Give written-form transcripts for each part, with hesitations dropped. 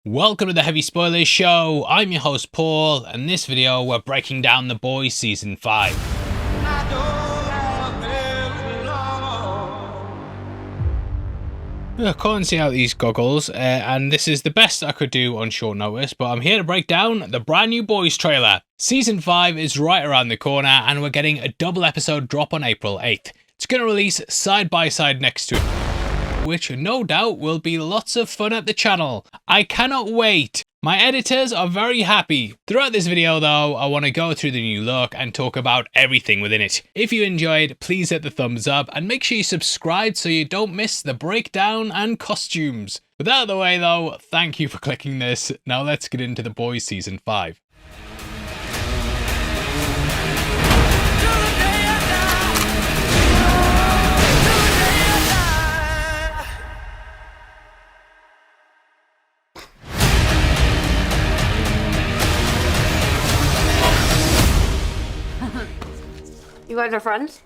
Welcome to the Heavy Spoilers Show. I'm your host Paul, and in this video we're breaking down The Boys Season 5. I can't see out these goggles, and this is the best I could do on short notice, but I'm here to break down the brand new Boys trailer. Season 5 is right around the corner, and we're getting a double episode drop on April 8th. It's going to release side by side next to it, which no doubt will be lots of fun at the channel. I cannot wait. My editors are very happy. Throughout this video though, I want to go through the new look and talk about everything within it. If you enjoyed, please hit the thumbs up and make sure you subscribe so you don't miss the breakdown and costumes. With that out of the way though, thank you for clicking this. Now let's get into The Boys Season 5. You guys are friends?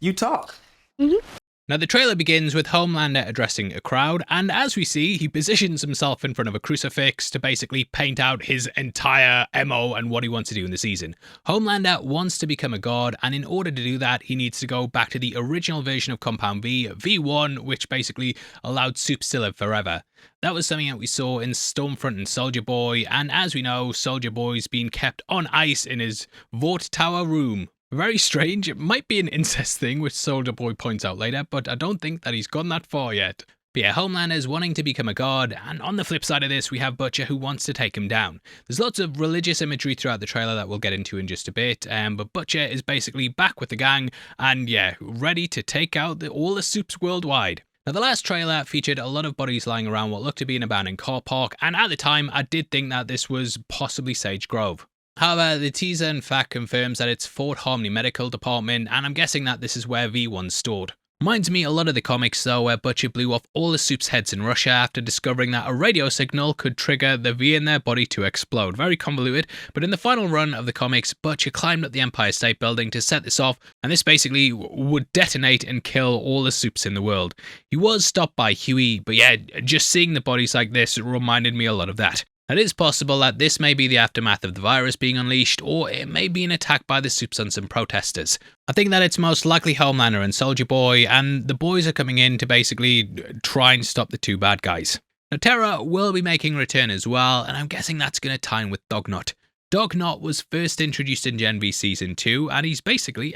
You talk. Now the trailer begins with Homelander addressing a crowd, and as we see, he positions himself in front of a crucifix to basically paint out his entire MO and what he wants to do in the season. Homelander wants to become a god, and in order to do that, he needs to go back to the original version of Compound V, V1, which basically allowed Supes to live forever. That was something that we saw in Stormfront and Soldier Boy, and as we know, Soldier Boy's been kept on ice in his Vought Tower room. Very strange. It might be an incest thing, which Soldier Boy points out later, but I don't think that he's gone that far yet. But yeah, Homelander's wanting to become a god, and on the flip side of this, we have Butcher who wants to take him down. There's lots of religious imagery throughout the trailer that we'll get into in just a bit, but Butcher is basically back with the gang, and yeah, ready to take out all the Supes worldwide. Now, the last trailer featured a lot of bodies lying around what looked to be an abandoned car park, and at the time, I did think that this was possibly Sage Grove. However, the teaser in fact confirms that it's Fort Harmony Medical Department, and I'm guessing that this is where V1's stored. Reminds me a lot of the comics though, where Butcher blew off all the Supes' heads in Russia after discovering that a radio signal could trigger the V in their body to explode. Very convoluted, but in the final run of the comics, Butcher climbed up the Empire State Building to set this off, and this basically would detonate and kill all the Supes in the world. He was stopped by Huey, but yeah, just seeing the bodies like this reminded me a lot of that. It is possible that this may be the aftermath of the virus being unleashed, or it may be an attack by the Supes on some protesters. I think that it's most likely Homelander and Soldier Boy, and the boys are coming in to basically try and stop the two bad guys. Now Terra will be making a return as well, and I'm guessing that's going to tie in with Dognot. Dognot was first introduced in Gen V Season 2, and he's basically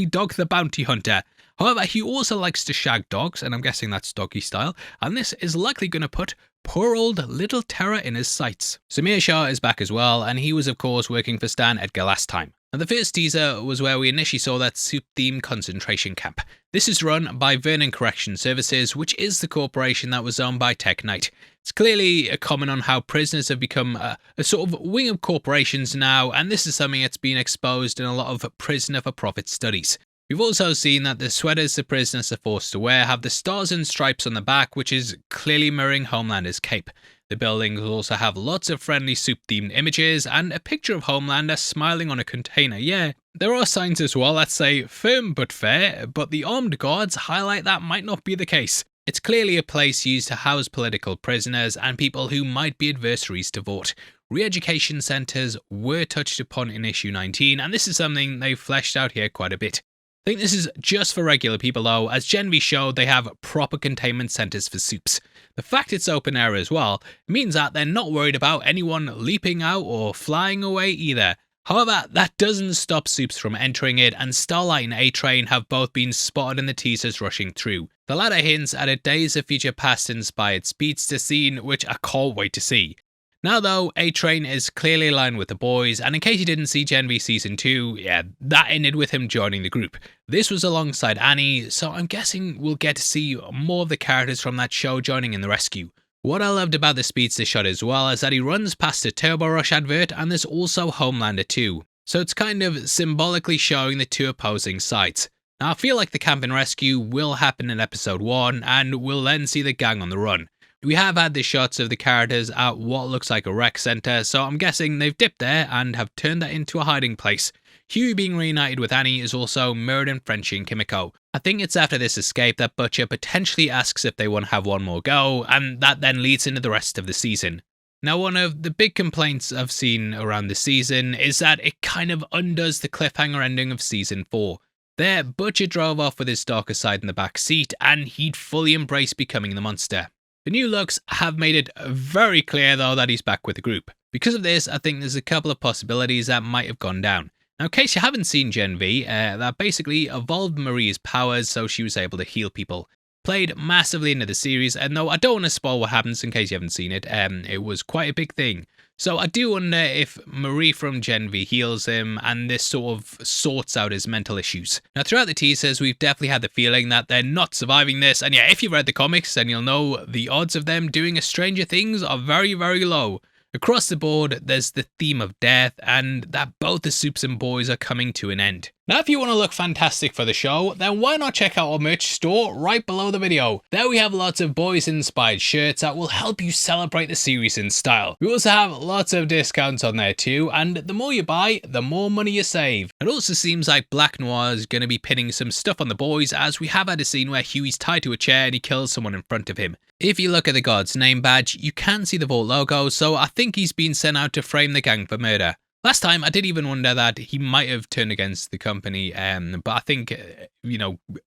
Dog the Bounty Hunter. However, he also likes to shag dogs, and I'm guessing that's doggy style, and this is likely going to put poor old little Terra in his sights. Samir Shah is back as well, and he was of course working for Stan Edgar last time. Now the first teaser was where we initially saw that Supe-themed concentration camp. This is run by Vernon Correction Services, which is the corporation that was owned by Tech Knight. It's clearly a comment on how prisoners have become a sort of wing of corporations now, and this is something that's been exposed in a lot of prisoner for profit studies. We've also seen that the sweaters the prisoners are forced to wear have the stars and stripes on the back, which is clearly mirroring Homelander's cape. The buildings also have lots of friendly Supe-themed images and a picture of Homelander smiling on a container. Yeah, there are signs as well that say firm but fair, but the armed guards highlight that might not be the case. It's clearly a place used to house political prisoners and people who might be adversaries to Vought. Re-education centres were touched upon in issue 19, and this is something they've fleshed out here quite a bit. I think this is just for regular people though, as Gen V showed they have proper containment centres for Supes. The fact it's open air as well means that they're not worried about anyone leaping out or flying away either. However, that doesn't stop Supes from entering it, and Starlight and A-Train have both been spotted in the teasers rushing through. The latter hints at a Days of Future Past inspired speedster scene, which I can't wait to see. Now though, A-Train is clearly aligned with the boys, and in case you didn't see Gen V Season 2, yeah, that ended with him joining the group. This was alongside Annie, so I'm guessing we'll get to see more of the characters from that show joining in the rescue. What I loved about the speedster shot as well is that he runs past a Turbo Rush advert, and there's also Homelander too. So it's kind of symbolically showing the two opposing sides. Now I feel like the camp and rescue will happen in episode 1, and we'll then see the gang on the run. We have had the shots of the characters at what looks like a rec centre, so I'm guessing they've dipped there and have turned that into a hiding place. Huey being reunited with Annie is also mirrored in Frenchie and Kimiko. I think it's after this escape that Butcher potentially asks if they want to have one more go, and that then leads into the rest of the season. Now, one of the big complaints I've seen around the season is that it kind of undoes the cliffhanger ending of season 4. There, Butcher drove off with his darker side in the back seat, and he'd fully embraced becoming the monster. The new looks have made it very clear, though, that he's back with the group. Because of this, I think there's a couple of possibilities that might have gone down. Now, in case you haven't seen Gen V, that basically evolved Marie's powers so she was able to heal people. Played massively into the series, and though I don't want to spoil what happens in case you haven't seen it, it was quite a big thing. So I do wonder if Marie from Gen V heals him, and this sort of sorts out his mental issues. Now, throughout the teasers, we've definitely had the feeling that they're not surviving this, and yeah, if you've read the comics, then you'll know the odds of them doing a Stranger Things are very, very low. Across the board, there's the theme of death, and that both the Supes and boys are coming to an end. Now, if you want to look fantastic for the show, then why not check out our merch store right below the video. There we have lots of boys-inspired shirts that will help you celebrate the series in style. We also have lots of discounts on there too, and the more you buy, the more money you save. It also seems like Black Noir is going to be pinning some stuff on the boys, as we have had a scene where Huey's tied to a chair and he kills someone in front of him. If you look at the God's name badge, you can see the Vault logo, so I think he's been sent out to frame the gang for murder. Last time, I did even wonder that he might have turned against the company, but I think,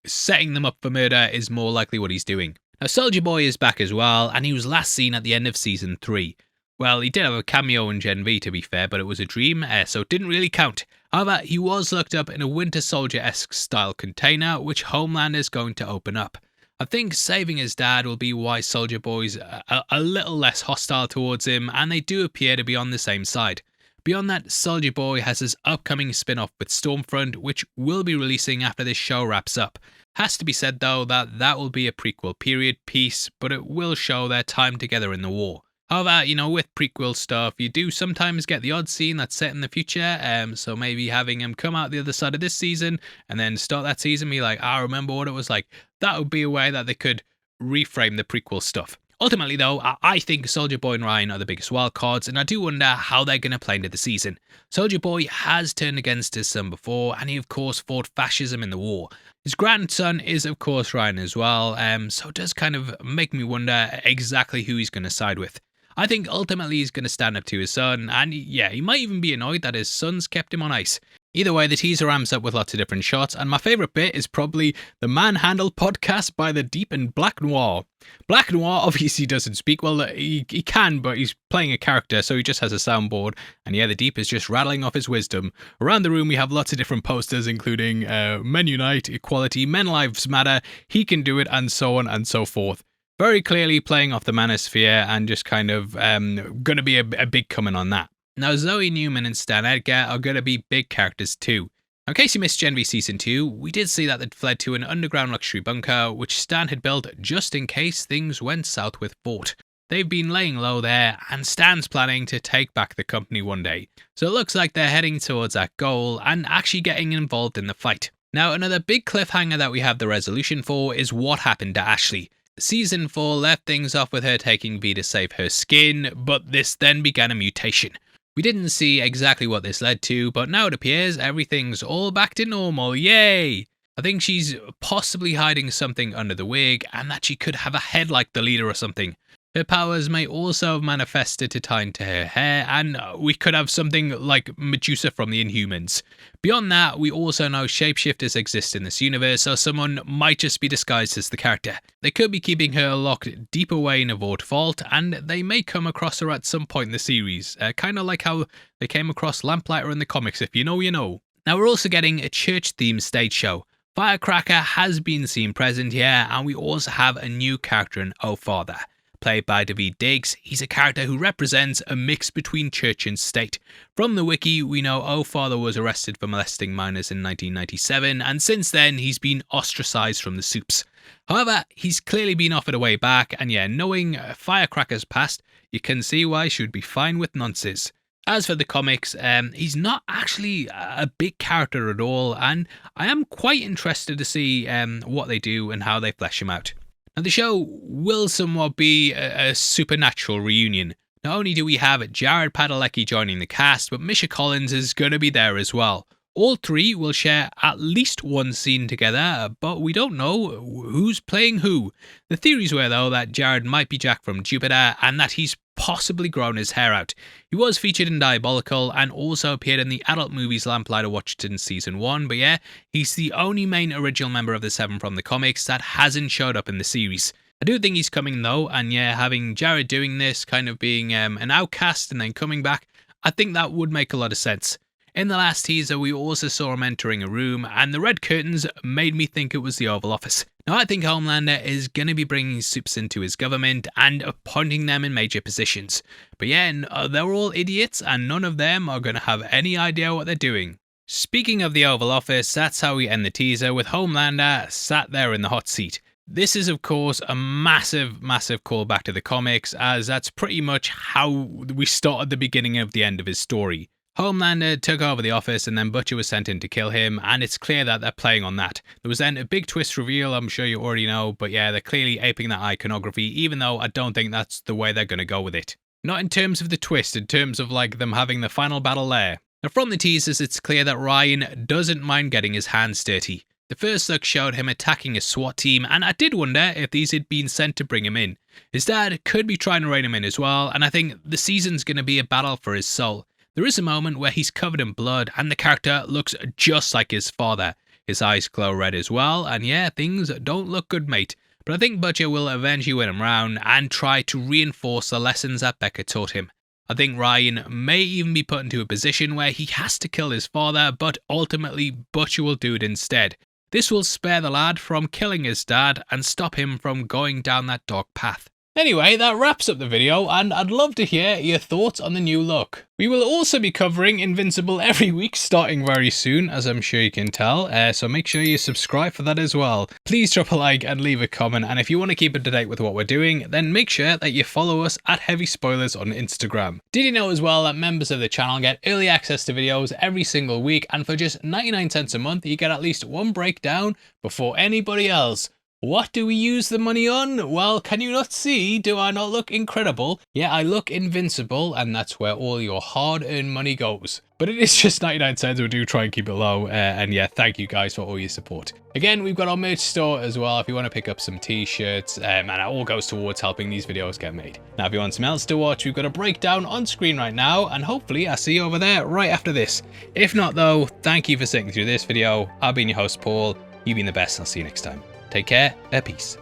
setting them up for murder is more likely what he's doing. Now, Soldier Boy is back as well, and he was last seen at the end of Season 3. Well, he did have a cameo in Gen V, to be fair, but it was a dream, so it didn't really count. However, he was looked up in a Winter Soldier-esque style container, which Homelander is going to open up. I think saving his dad will be why Soldier Boy's a little less hostile towards him, and they do appear to be on the same side. Beyond that, Soldier Boy has his upcoming spin-off with Stormfront, which will be releasing after this show wraps up. Has to be said though that will be a prequel period piece, but it will show their time together in the war. However, with prequel stuff, you do sometimes get the odd scene that's set in the future, so maybe having him come out the other side of this season and then start that season be like, I remember what it was like. That would be a way that they could reframe the prequel stuff. Ultimately, though, I think Soldier Boy and Ryan are the biggest wildcards, and I do wonder how they're going to play into the season. Soldier Boy has turned against his son before, and he, of course, fought fascism in the war. His grandson is, of course, Ryan as well, so it does kind of make me wonder exactly who he's going to side with. I think ultimately he's going to stand up to his son, and yeah, he might even be annoyed that his son's kept him on ice. Either way, the teaser ramps up with lots of different shots, and my favourite bit is probably the Manhandle podcast by the Deep and Black Noir. Black Noir obviously doesn't speak, well, he can, but he's playing a character, so he just has a soundboard, and yeah, the Deep is just rattling off his wisdom. Around the room we have lots of different posters, including Men Unite, Equality, Men Lives Matter, He Can Do It, and so on and so forth. Very clearly playing off the manosphere, and just kind of going to be a big coming on that. Now, Zoe Newman and Stan Edgar are going to be big characters too. Now, in case you missed Gen V Season 2, we did see that they'd fled to an underground luxury bunker, which Stan had built just in case things went south with Fort. They've been laying low there, and Stan's planning to take back the company one day. So it looks like they're heading towards that goal, and actually getting involved in the fight. Now, another big cliffhanger that we have the resolution for is what happened to Ashley. Season 4 left things off with her taking V to save her skin, but this then began a mutation. We didn't see exactly what this led to, but now it appears everything's all back to normal, yay! I think she's possibly hiding something under the wig, and that she could have a head like the leader or something. Her powers may also have manifested to tie into her hair, and we could have something like Medusa from the Inhumans. Beyond that, we also know shapeshifters exist in this universe, so someone might just be disguised as the character. They could be keeping her locked deep away in a vault, and they may come across her at some point in the series, kind of like how they came across Lamplighter in the comics, if you know, you know. Now, we're also getting a church-themed stage show. Firecracker has been seen present here, and we also have a new character in Oh Father. Played by David Diggs, he's a character who represents a mix between church and state. From the wiki, we know Oh Father was arrested for molesting minors in 1997, and since then he's been ostracised from the Supes. However, he's clearly been offered a way back, and yeah, knowing Firecracker's past, you can see why she would be fine with nonsense. As for the comics, he's not actually a big character at all, and I am quite interested to see what they do and how they flesh him out. Now, the show will somewhat be a supernatural reunion. Not only do we have Jared Padalecki joining the cast, but Misha Collins is going to be there as well. All three will share at least one scene together, but we don't know who's playing who. The theories were, though, that Jared might be Jack from Jupiter and that he's possibly grown his hair out. He was featured in Diabolical and also appeared in the adult movies Lamplighter watched in Season 1, but yeah, he's the only main original member of the Seven from the comics that hasn't showed up in the series. I do think he's coming though, and yeah, having Jared doing this, kind of being an outcast and then coming back, I think that would make a lot of sense. In the last teaser, we also saw him entering a room, and the red curtains made me think it was the Oval Office. Now, I think Homelander is going to be bringing Supes into his government and appointing them in major positions. But yeah, they're all idiots, and none of them are going to have any idea what they're doing. Speaking of the Oval Office, that's how we end the teaser, with Homelander sat there in the hot seat. This is, of course, a massive callback to the comics, as that's pretty much how we started the beginning of the end of his story. Homelander took over the office and then Butcher was sent in to kill him, and it's clear that they're playing on that. There was then a big twist reveal, I'm sure you already know, but yeah, they're clearly aping that iconography, even though I don't think that's the way they're going to go with it. Not in terms of the twist, in terms of like them having the final battle there. Now from the teasers, it's clear that Ryan doesn't mind getting his hands dirty. The first look showed him attacking a SWAT team, and I did wonder if these had been sent to bring him in. His dad could be trying to rein him in as well, and I think the season's going to be a battle for his soul. There is a moment where he's covered in blood and the character looks just like his father. His eyes glow red as well, and yeah, things don't look good, mate. But I think Butcher will eventually win him round and try to reinforce the lessons that Becca taught him. I think Ryan may even be put into a position where he has to kill his father, but ultimately Butcher will do it instead. This will spare the lad from killing his dad and stop him from going down that dark path. Anyway, that wraps up the video, and I'd love to hear your thoughts on the new look. We will also be covering Invincible every week starting very soon, as I'm sure you can tell, so make sure you subscribe for that as well. Please drop a like and leave a comment, and if you want to keep up to date with what we're doing, then make sure that you follow us at Heavy Spoilers on Instagram. Did you know as well that members of the channel get early access to videos every single week, and for just 99 cents a month you get at least one breakdown before anybody else? What do we use the money on? Well, can you not see? Do I not look incredible? Yeah, I look invincible, and that's where all your hard-earned money goes. But it is just 99 cents, we do try and keep it low, and yeah, thank you guys for all your support. Again, we've got our merch store as well if you want to pick up some t-shirts, and it all goes towards helping these videos get made. Now, if you want something else to watch, we've got a breakdown on screen right now, and hopefully I'll see you over there right after this. If not though, thank you for sitting through this video. I've been your host, Paul. You've been the best, I'll see you next time. Take care, peace.